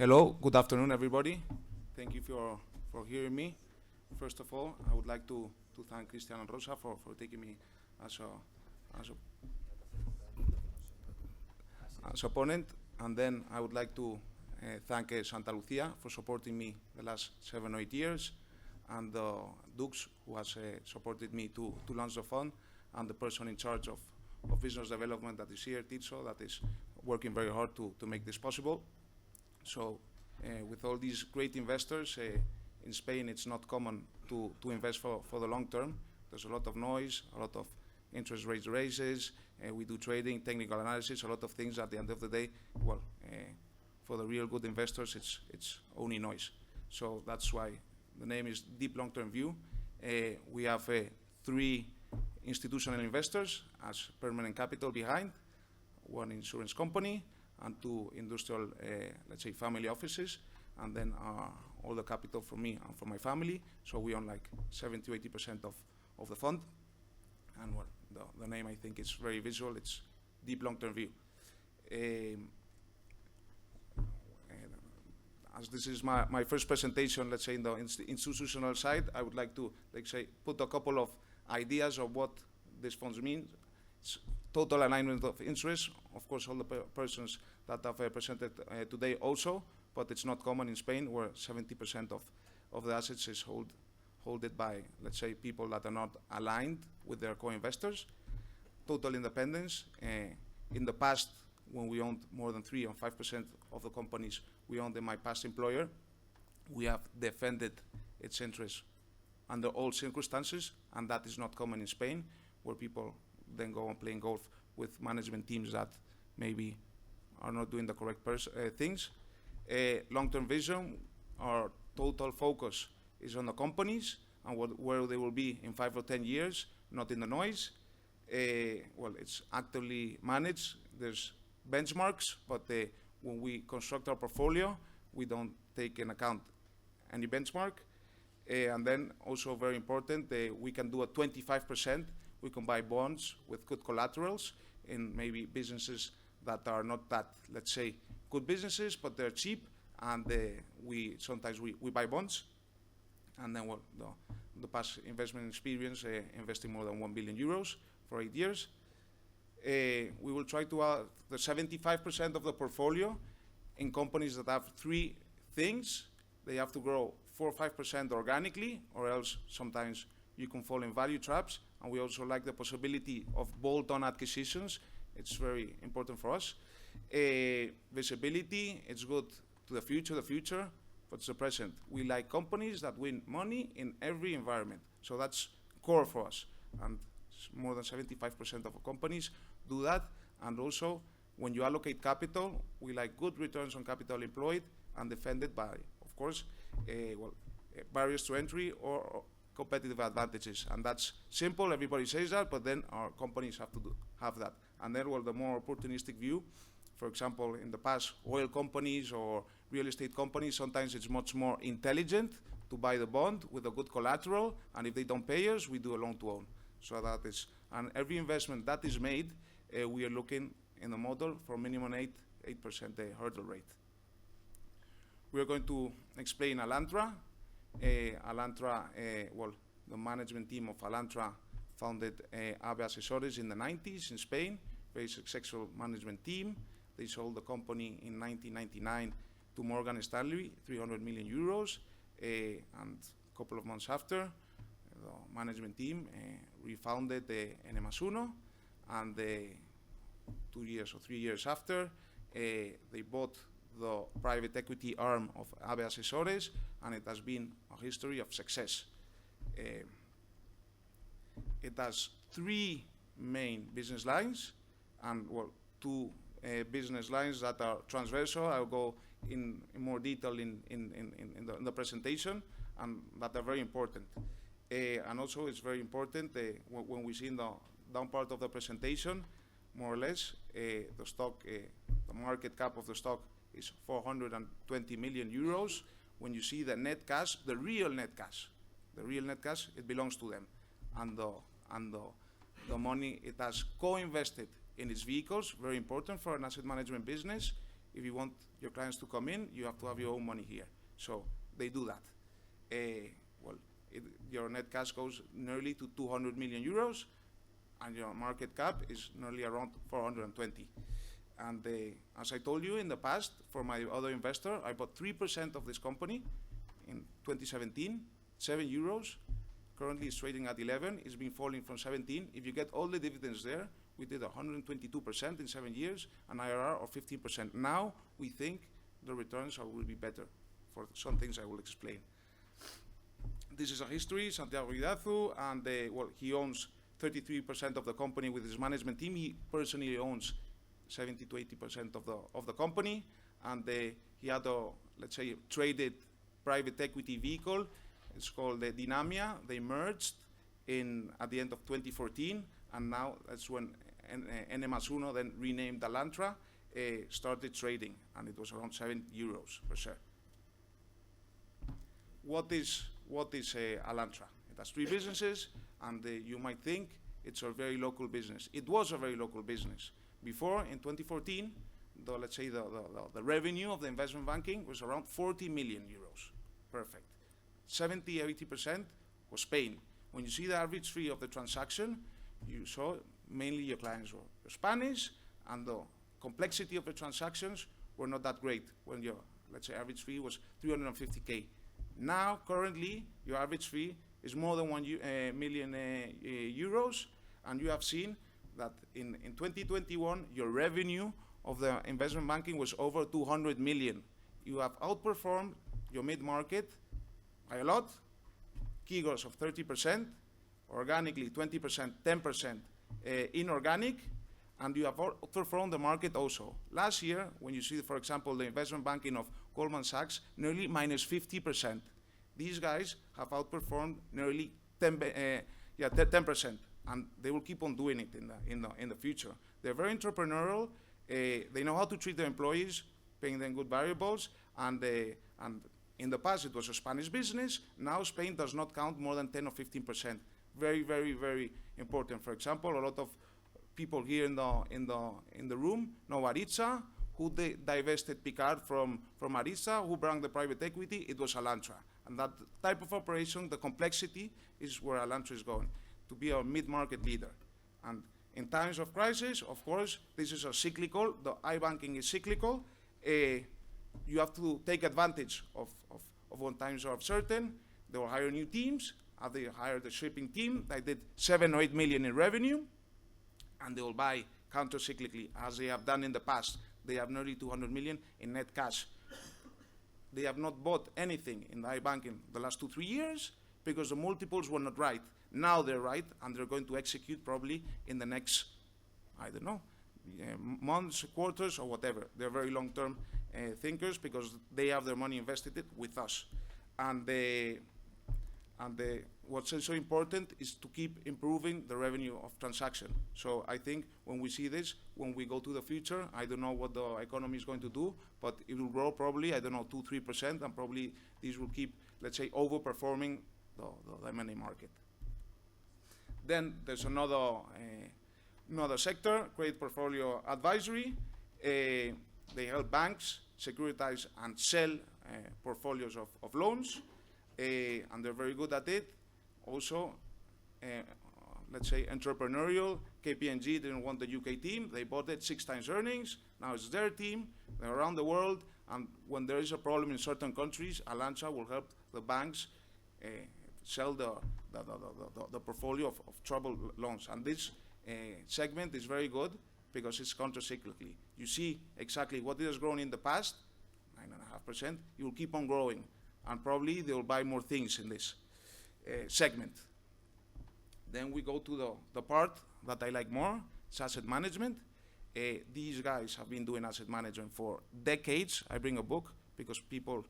Hello, good afternoon, everybody. Thank you for hearing me. First of all, I would like to thank Cristian and Rosa for taking me as opponent, and then I would like to thank Santa Lucia for supporting me the last 7 or 8 years, and Dux, who has supported me to launch the fund, and the person in charge of business development that is here, Tirso, that is working very hard to make this possible. So with all these great investors, in Spain it's not common to invest for the long term. There's a lot of noise, a lot of interest rate raises, we do trading, technical analysis, a lot of things. At the end of the day, well, for the real good investors, it's only noise. So that's why the name is Deep Long-Term View. We have 3 institutional investors as permanent capital behind, 1 insurance company, and 2 industrial, let's say, family offices, and then all the capital from me and from my family. So we own like 70–80% of the fund. And well, the name, I think, is very visual. It's Deep Long-Term View. As this is my first presentation, let's say, in the institutional side, I would like to, like say, put a couple of ideas of what these funds mean. It's total alignment of interest. Of course, all the persons that have presented today also, but it's not common in Spain, where 70% of the assets is held by, let's say, people that are not aligned with their co-investors. Total independence. In the past, when we owned more than 3 or 5% of the companies we owned in my past employer, we have defended its interests under all circumstances, and that is not common in Spain, where people then go on playing golf with management teams that maybe are not doing the correct things. Long-term vision, our total focus is on the companies and where they will be in 5 or 10 years, not in the noise. Well, it's actively managed. There's benchmarks, but when we construct our portfolio, we don't take in account any benchmark. And then also very important, we can do a 25%. We can buy bonds with good collaterals in maybe businesses that are not that, let's say, good businesses, but they're cheap, and sometimes we buy bonds. And then, well, the past investment experience, investing more than 1 billion euros for 8 years. We will try to add the 75% of the portfolio in companies that have 3 things. They have to grow 4 or 5% organically, or else sometimes you can fall in value traps. And we also like the possibility of bolt-on acquisitions. It's very important for us. Visibility, it's good to the future, but it's the present. We like companies that win money in every environment. So that's core for us. And more than 75% of companies do that. And also, when you allocate capital, we like good returns on capital employed and defended by, of course, barriers to entry or competitive advantages. And that's simple, everybody says that, but then our companies have to have that. And then, well, the more opportunistic view, for example, in the past, oil companies or real estate companies, sometimes it's much more intelligent to buy the bond with a good collateral, and if they don't pay us, we do a loan to own. So that is, and every investment that is made, we are looking in the model for minimum 8% hurdle rate. We are going to explain Alantra. Alantra, well, the management team of Alantra founded AB Asesores in the 90s in Spain, very successful management team. They sold the company in 1999 to Morgan Stanley, 300 million euros, and a couple of months after, the management team refounded N más uno, and 2 years or 3 years after, they bought the private equity arm of AB Asesores, and it has been a history of success. It has 3 main business lines, and well, 2 business lines that are transversal. I'll go in more detail in the presentation, and that are very important. And also, it's very important when we see in the down part of the presentation, more or less, the stock, the market cap of the stock is 420 million euros. When you see the net cash, the real net cash, it belongs to them. And the money it has co-invested in its vehicles, very important for an asset management business, if you want your clients to come in, you have to have your own money here. So they do that. Well, your net cash goes nearly to 200 million euros, and your market cap is nearly around 420. And as I told you in the past, for my other investor, I bought 3% of this company in 2017, 7 euros. Currently it's trading at 11. It's been falling from 17. If you get all the dividends there, we did 122% in 7 years, an IRR of 15%. Now we think the returns will be better for some things I will explain. This is a history, Santiago Idazu, and well, he owns 33% of the company with his management team. He personally owns 70 to 80% of the company, and he had a, let's say, traded private equity vehicle. It's called the Dynamia. They merged at the end of 2014, and now that's when N+1, then renamed Alantra, started trading, and it was around 7 euros per share. What is Alantra? It has 3 businesses, and you might think it's a very local business. It was a very local business. Before, in 2014, let's say the revenue of the investment banking was around 40 million euros. Perfect. 70, 80% was Spain. When you see the average fee of the transaction, you saw mainly your clients were Spanish, and the complexity of the transactions were not that great when your, let's say, average fee was 350K. Now, currently, your average fee is more than 1 million euros, and you have seen that in 2021, your revenue of the investment banking was over 200 million. You have outperformed your mid-market by a lot, CAGRs of 30%, organically 20%, 10% inorganic, and you have outperformed the market also. Last year, when you see, for example, the investment banking of Goldman Sachs, nearly minus 50%. These guys have outperformed nearly 10%, and they will keep on doing it in the future. They're very entrepreneurial. They know how to treat their employees, paying them good variables, and in the past it was a Spanish business. Now Spain does not count more than 10 or 15%. Very, very, very important. For example, a lot of people here in the room know Aritza, who they divested Picard from Aritza, who brought the private equity. It was Alantra. And that type of operation, the complexity, is where Alantra is going, to be a mid-market leader. And in times of crisis, of course, this is a cyclical. The iBanking is cyclical. You have to take advantage of when times are uncertain. They will hire new teams. They hired a shipping team that did 7 or 8 million in revenue, and they will buy counter-cyclically, as they have done in the past. They have nearly 200 million in net cash. They have not bought anything in the iBanking the last 2-3 years because the multiples were not right. Now they're right, and they're going to execute probably in the next, I don't know, months, quarters, or whatever. They're very long-term thinkers because they have their money invested with us. And what's also important is to keep improving the revenue of transaction. So I think when we see this, when we go to the future, I don't know what the economy is going to do, but it will grow probably, I don't know, 2-3%, and probably this will keep, let's say, overperforming the M&A market. Then there's another sector, credit portfolio advisory. They help banks securitize and sell portfolios of loans, and they're very good at it. Also, let's say, entrepreneurial. KPMG didn't want the UK team. They bought it 6 times earnings. Now it's their team. They're around the world, and when there is a problem in certain countries, Alantra will help the banks sell the portfolio of troubled loans. And this segment is very good because it's counter-cyclically. You see exactly what it has grown in the past, 9.5%. You will keep on growing, and probably they will buy more things in this segment. Then we go to the part that I like more, it's asset management. These guys have been doing asset management for decades. I bring a book because people,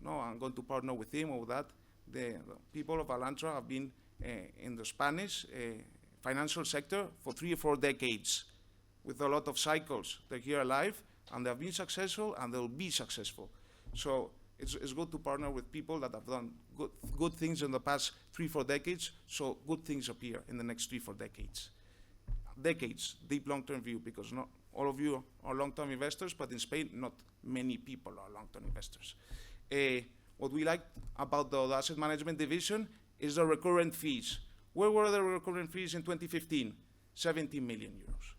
no, I'm going to partner with him or with that. The people of Alantra have been in the Spanish financial sector for 3 or 4 decades with a lot of cycles. They're here alive, and they've been successful, and they'll be successful. So it's good to partner with people that have done good things in the past 3 or 4 decades, so good things appear in the next 3 or 4 decades. Decades, deep long-term view, because all of you are long-term investors, but in Spain, not many people are long-term investors. What we like about the asset management division is the recurrent fees. Where were the recurrent fees in 2015? 17 million euros.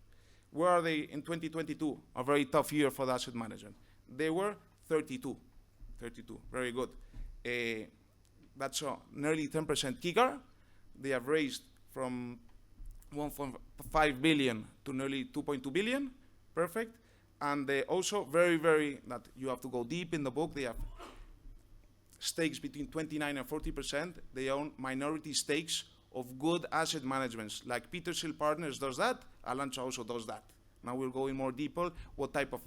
Where are they in 2022? A very tough year for the asset management. They were 32. 32, very good. That's a nearly 10% kicker. They have raised from 1.5 billion to nearly 2.2 billion. Perfect. And they also very, that you have to go deep in the book. They have stakes between 29 and 40%. They own minority stakes of good asset managements. Like Petersil Partners does that, Alantra also does that. Now we'll go in more deeper what type of,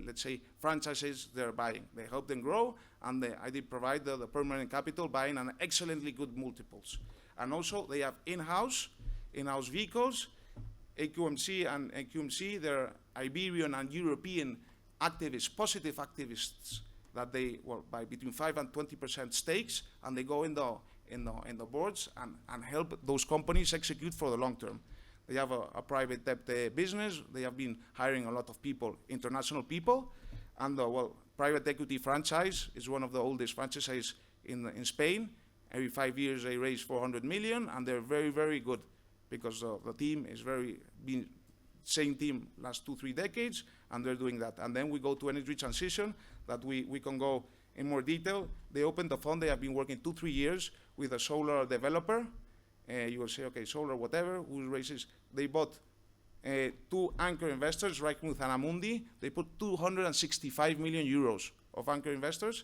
let's say, franchises they're buying. They help them grow, and I did provide the permanent capital buying an excellently good multiples. And also they have in-house vehicles, AQMC and QMC, they're Iberian and European activists, positive activists, that they buy between 5 and 20% stakes, and they go in the boards and help those companies execute for the long term. They have a private debt business. They have been hiring a lot of people, international people, and private equity franchise is one of the oldest franchises in Spain. Every 5 years they raise 400 million, and they're very good, because the team is been same team last 2-3 decades, and they're doing that. And then we go to energy transition, that we can go in more detail. They opened the fund. They have been working 2-3 years with a solar developer. You will say, okay, solar, whatever, who raises. They bought 2 anchor investors, Reichmuth and Amundi. They put 265 million euros of anchor investors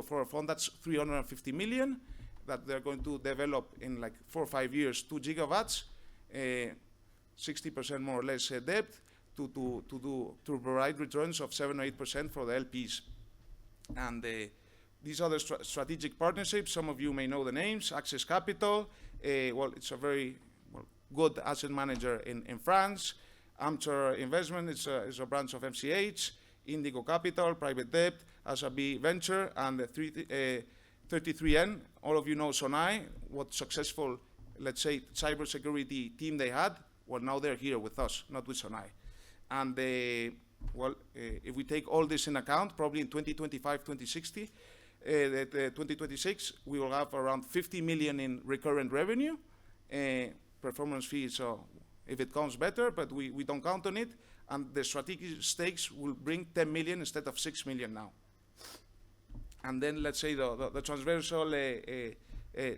for a fund that's 350 million, that they're going to develop in like 4 or 5 years, 2 gigawatts, 60% more or less debt, to provide returns of 7 or 8% for the LPs. And these other strategic partnerships, some of you may know the names. Access Capital, it's a very good asset manager in France. Alantra Investment is a branch of MCH. Indigo Capital, private debt, Asabi Venture, and 33N. All of you know Sonai, what successful, let's say, cybersecurity team they had. Well, now they're here with us, not with Sonai. And if we take all this in account, probably in 2025, 2026, we will have around 50 million in recurrent revenue. Performance fees, if it comes better, but we don't count on it. And the strategic stakes will bring 10 million instead of 6 million now. And then let's say the transversal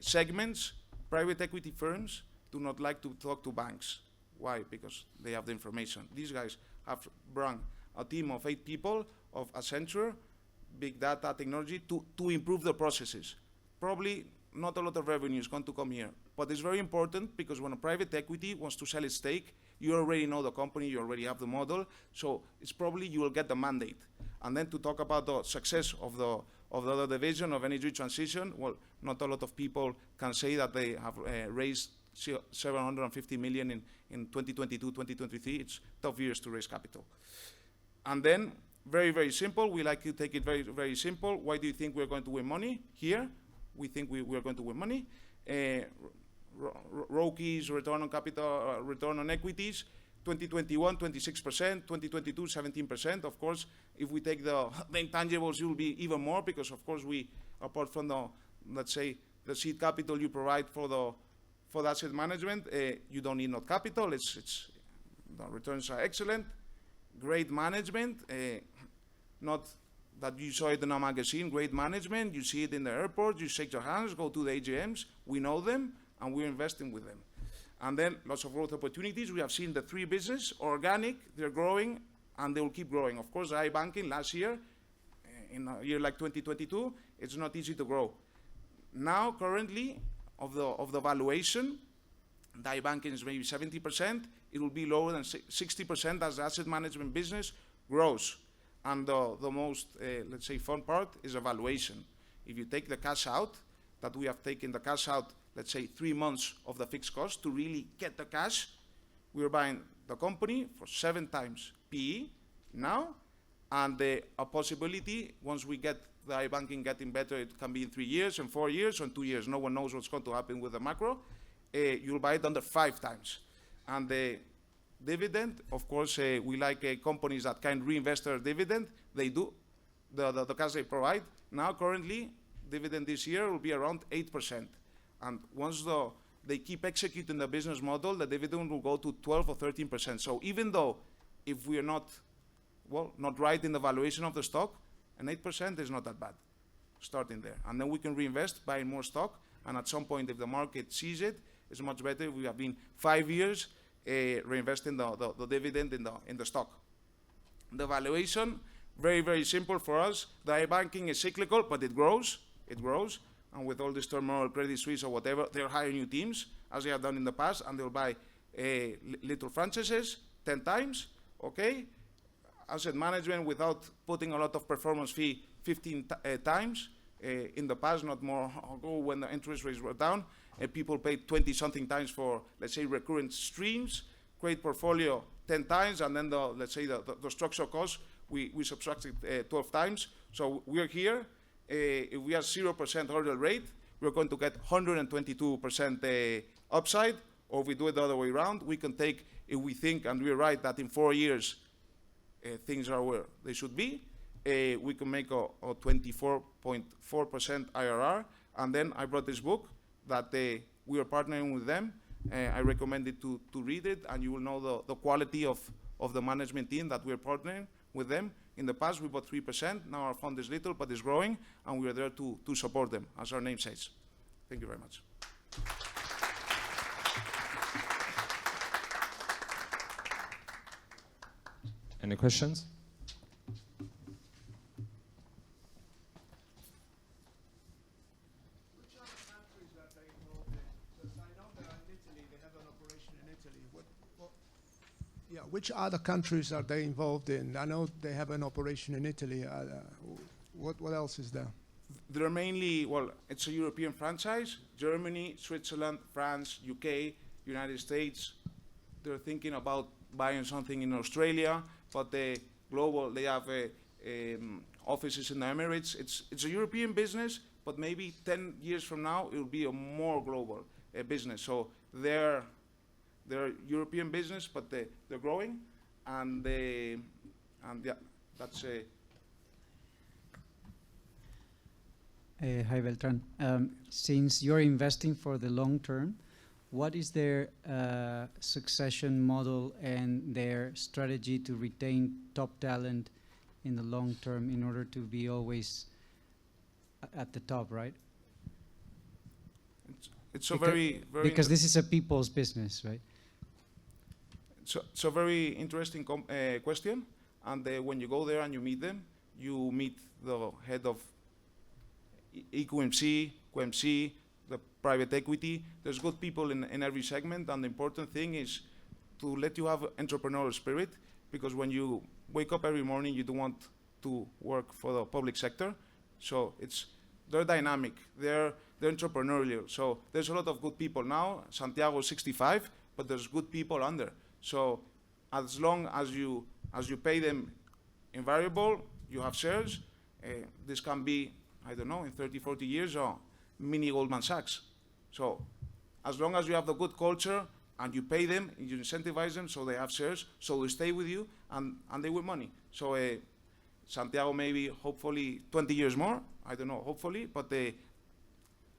segments, private equity firms do not like to talk to banks. Why? Because they have the information. These guys have brought a team of 8 people of Accenture, big data technology, to improve the processes. Probably not a lot of revenue is going to come here, but it's very important, because when a private equity wants to sell its stake, you already know the company, you already have the model, so it's probably you will get the mandate. And then to talk about the success of the other division of energy transition, well, not a lot of people can say that they have raised 750 million in 2022, 2023. It's tough years to raise capital. And then, very simple, we like to take it very simple. Why do you think we're going to win money here? We think we are going to win money. ROCEs, return on capital, return on equities, 2021, 26%, 2022, 17%. Of course, if we take the intangibles, it will be even more, because of course we, apart from the, let's say, the seed capital you provide for the asset management, you don't need no capital. The returns are excellent, great management, not that you saw it in a magazine, great management, you see it in the airport, you shake your hands, go to the AGMs, we know them, and we're investing with them. And then lots of growth opportunities. We have seen the 3 business, organic, they're growing, and they will keep growing. Of course, iBanking last year, in a year like 2022, it's not easy to grow. Now, currently, of the valuation, the iBanking is maybe 70%, it will be lower than 60% as the asset management business grows. And the most, let's say, fun part is evaluation. If you take the cash out, that we have taken the cash out, let's say 3 months of the fixed cost to really get the cash, we're buying the company for 7 times PE now, and a possibility, once we get the iBanking getting better, it can be in 3 years, and 4 years, or in 2 years. No one knows what's going to happen with the macro. You'll buy it under 5 times. And dividend. Of course, we like companies that can reinvest their dividend. They do. The cash they provide. Now, currently, dividend this year will be around 8%. And once they keep executing the business model, the dividend will go to 12 or 13%. So even though if we are not right in the valuation of the stock, an 8% is not that bad, starting there. And then we can reinvest, buying more stock, and at some point, if the market sees it, it's much better. We have been 5 years reinvesting the dividend in the stock. The valuation, very, very simple for us. The iBanking is cyclical, but it grows. It grows. And with all this turmoil, Credit Suisse or whatever, they'll hire new teams, as they have done in the past, and they'll buy little franchises 10 times, okay? Asset management without putting a lot of performance fee 15 times. In the past, not more ago, when the interest rates were down, people paid 20-something times for, let's say, recurrent streams, create portfolio 10 times, and then let's say the structural cost, we subtracted 12 times. So we're here. If we have 0% hurdle rate, we're going to get 122% upside, or if we do it the other way around, we can take, if we think, and we're right, that in 4 years, things are where they should be, we can make a 24.4% IRR. And then I brought this book that we are partnering with them. I recommend it to read it, and you will know the quality of the management team that we're partnering with them. In the past, we bought 3%. Now our fund is little, but it's growing, and we are there to support them, as our name says. Thank you very much. Any questions? Which other countries are they involved in? Because I know they're in Italy, they have an operation in Italy. Which other countries are they involved in? I know they have an operation in Italy. What else is there? They're mainly, it's a European franchise. Germany, Switzerland, France, UK, United States. They're thinking about buying something in Australia, but global, they have offices in the Emirates. It's a European business, but maybe 10 years from now, it will be a more global business. So they're European business, but they're growing, and yeah, that's Hi, Beltrán. Since you're investing for the long term, what is their succession model and their strategy to retain top talent in the long term in order to be always at the top, right? it's a very because this is a people's business, right? It's a very interesting question, and when you go there and you meet them, you meet the head of EQMC, QMC, the private equity. There's good people in every segment, and the important thing is to let you have entrepreneurial spirit, because when you wake up every morning, you don't want to work for the public sector. So they're dynamic, they're entrepreneurial. So there's a lot of good people now. Santiago is 65, but there's good people under. So as long as you pay them in variable, you have shares. This can be, I don't know, in 30, 40 years, or mini Goldman Sachs. So as long as you have the good culture and you pay them, and you incentivize them so they have shares, so they stay with you and they win money. So Santiago maybe, hopefully, 20 years more, I don't know, hopefully, but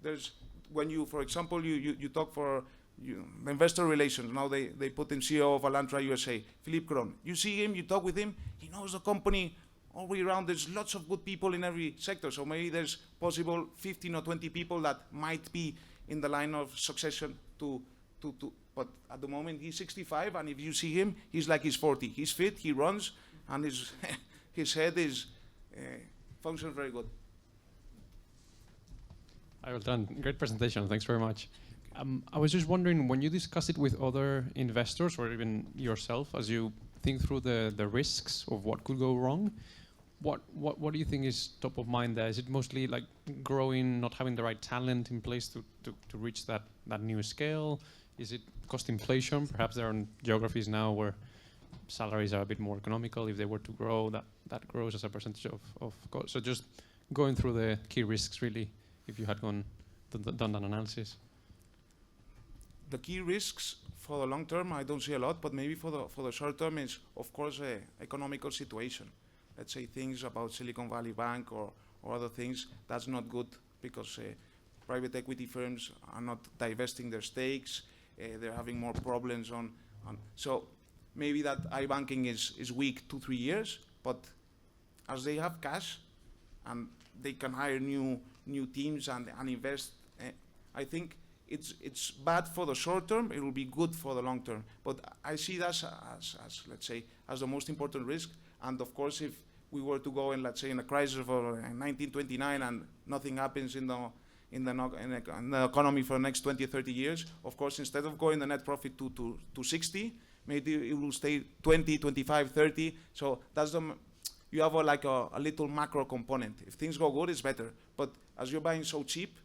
there's, when you, for example, you talk for the investor relations, now they put in CEO of Alantra USA, Philippe Cron. You see him, you talk with him, he knows the company all the way around. There's lots of good people in every sector, so maybe there's possible 15 or 20 people that might be in the line of succession but at the moment he's 65, and if you see him, he's like he's 40. He's fit, he runs, and his head is functions very good. Hi, Beltrán. Great presentation. Thanks very much. I was just wondering, when you discuss it with other investors or even yourself, as you think through the risks of what could go wrong, what do you think is top of mind there? Is it mostly like growing, not having the right talent in place to reach that new scale? Is it cost inflation? Perhaps there are geographies now where salaries are a bit more economical. If they were to grow, that grows as a percentage of cost. So just going through the key risks, really, if you had done that analysis. The key risks For the long term, I don't see a lot, but maybe for the short term, is of course economical situation. Let's say things about Silicon Valley Bank or other things. That's not good because private equity firms are not divesting their stakes. They're having more problems on. So maybe that iBanking is weak 2-3 years, but as they have cash and they can hire new teams and invest, I think it's bad for the short term. It will be good for the long term. But I see that as let's say as the most important risk. And of course, if we were to go in, let's say, in a crisis of 1929 and nothing happens in the economy for the next 20 or 30 years, of course, instead of going the net profit to 60, maybe it will stay 20, 25, 30. So that's you have a little macro component. If things go good, it's better. But as you're buying so cheap,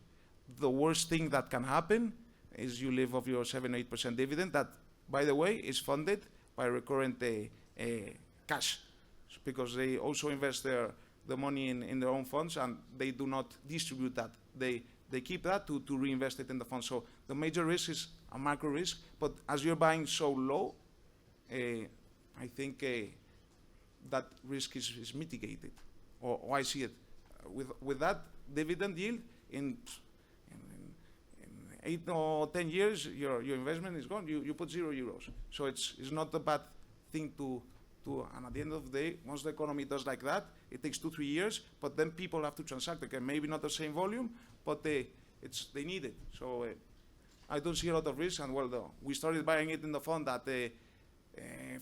the worst thing that can happen is you live off your 7-8% dividend that, by the way, is funded by recurrent cash, because they also invest the money in their own funds and they do not distribute that. They keep that to reinvest it in the fund. So the major risk is a macro risk, but as you're buying so low, I think that risk is mitigated, or I see it. With that dividend yield, in 8 or 10 years, your investment is gone. You put €0. So it's not a bad thing to and at the end of the day, once the economy does like that, it takes 2-3 years, but then people have to transact again. Maybe not the same volume, but they need it. So I don't see a lot of risk. And well, we started buying it in the fund at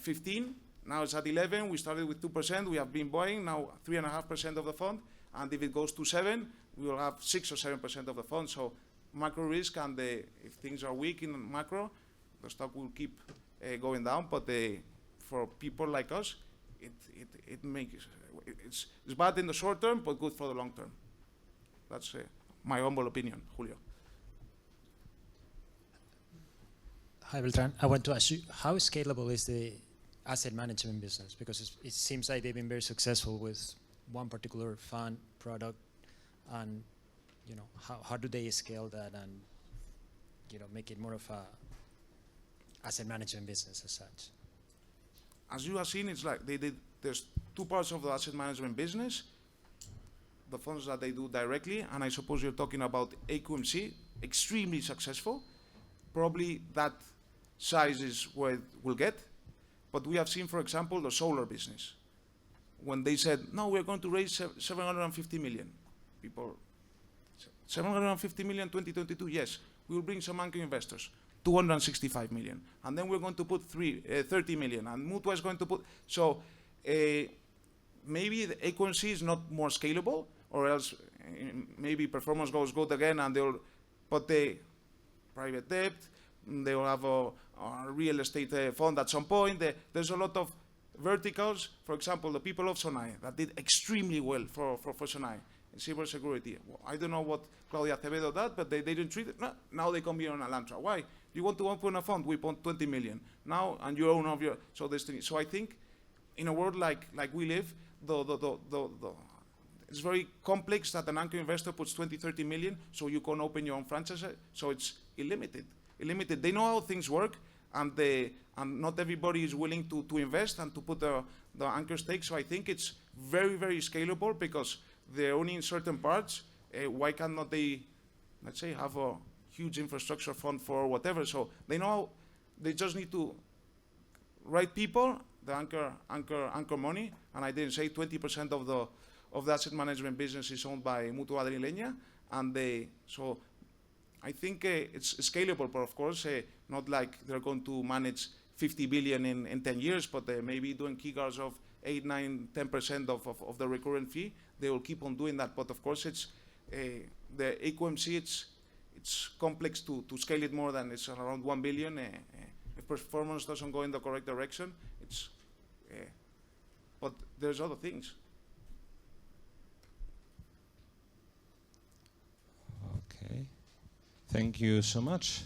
15. Now it's at 11. We started with 2%. We have been buying now 3.5% of the fund. And if it goes to 7, we will have 6 or 7% of the fund. So macro risk, and if things are weak in macro, the stock will keep going down. But for people like us, it's bad in the short term, but good for the long term. That's my humble opinion, Julio. Hi, Beltrán. I want to ask you, how scalable is the asset management business? Because it seems like they've been very successful with one particular fund product, and how do they scale that and make it more of a asset management business as such? As you have seen, it's like there's two parts of the asset management business. The funds that they do directly, and I suppose you're talking about AQMC, extremely successful. Probably that size is where it will get. But we have seen, for example, the solar business. When they said, no, we're going to raise 750 million. People, 750 million 2022, yes. We will bring some anchor investors. 265 million. And then we're going to put 30 million. And Mutua is going to put... So maybe the AQMC is not more scalable, or else maybe performance goes good again, and they'll... But they private debt, they will have a real estate fund at some point. There's a lot of verticals. For example, the people of Sonai that did extremely well for Sonai. Cybersecurity. Well, I don't know what Claudia Acevedo did, but they didn't treat it. No, now they come here on Alantra. Why? You want to open a fund? We want 20 million. Now, and you own of your... So I think in a world like we live, it's very complex that an anchor investor puts 20, 30 million so you can open your own franchise. So it's illimited. They know how things work, and not everybody is willing to invest and to put the anchor stake. So I think it's very, very scalable because they're only in certain parts. Why cannot they, let's say, have a huge infrastructure fund for whatever? So they know they just need to right people, the anchor money, and I didn't say 20% of the asset management business is owned by Mutua Madrileña, and so I think it's scalable, but of course not like they're going to manage 50 billion in 10 years, but maybe doing kickers of 8, 9, 10% of the recurrent fee. They will keep on doing that, but of course it's the AQMC. It's complex to scale it more than it's around 1 billion. If performance doesn't go in the correct direction, it's. But there's other things. Okay, thank you so much.